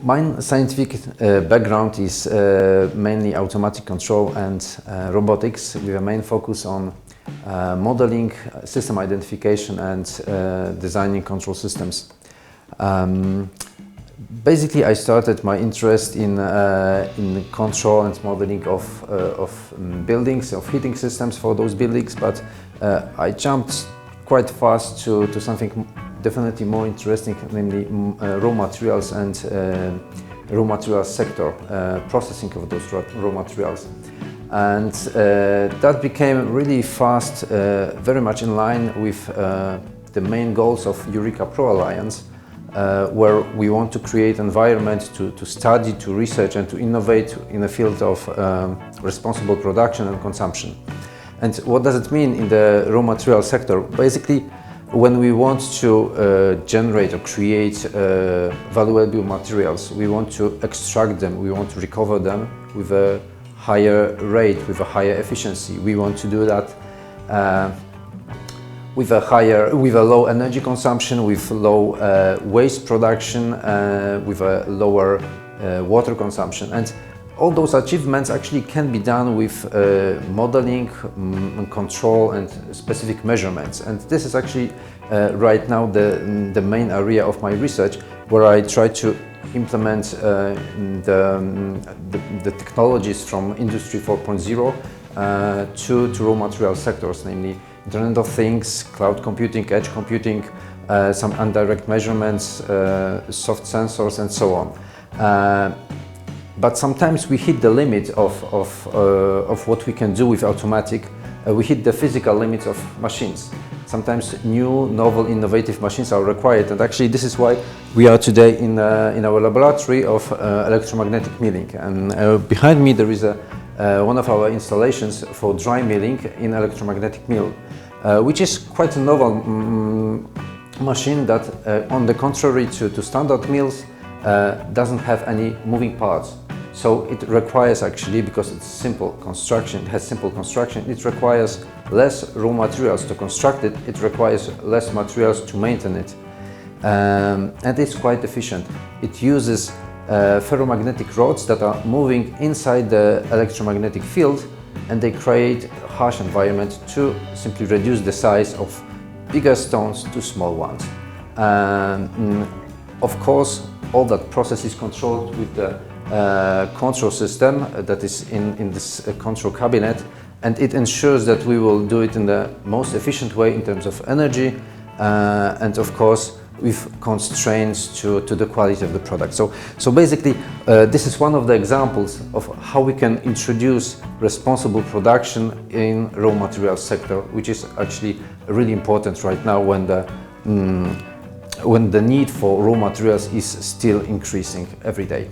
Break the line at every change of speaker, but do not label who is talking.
My scientific background is mainly automatic control and robotics, with a main focus on modeling, system identification and designing control systems. Basically, I started my interest in control and modeling of buildings, of heating systems for those buildings, but I jumped quite fast to something definitely more interesting, namely raw materials and raw materials sector, processing of those raw materials. And that became really fast, very much in line with the main goals of Eureka Pro Alliance, where we want to create environment to study, to research and to innovate in the field of responsible production and consumption. And what does it mean in the raw material sector? Basically, when we want to generate or create valuable materials, we want to extract them, we want to recover them with a higher rate, with a higher efficiency. We want to do that with a low energy consumption, with low waste production, with a lower water consumption. And all those achievements actually can be done with modeling, control and specific measurements. And this is actually right now the main area of my research, where I try to implement the technologies from Industry 4.0 to raw material sectors, namely Internet of Things, cloud computing, edge computing, some indirect measurements, soft sensors and so on. But sometimes we hit the limit of what we can do with automatic. We hit the physical limits of machines. Sometimes new, novel, innovative machines are required, and actually this is why we are today in our laboratory of electromagnetic milling. And behind me there is one of our installations for dry milling in electromagnetic mill, which is quite a novel machine that, on the contrary to standard mills, doesn't have any moving parts. So it requires actually, because it's simple construction, it has simple construction, it requires less raw materials to construct it, it requires less materials to maintain it. And it's quite efficient. It uses ferromagnetic rods that are moving inside the electromagnetic field, and they create a harsh environment to simply reduce the size of bigger stones to small ones. Of course, all that process is controlled with the control system that is in this control cabinet, and it ensures that we will do it in the most efficient way in terms of energy and of course with constraints to the quality of the product. So basically this is one of the examples of how we can introduce responsible production in raw materials sector, which is actually really important right now when the need for raw materials is still increasing every day.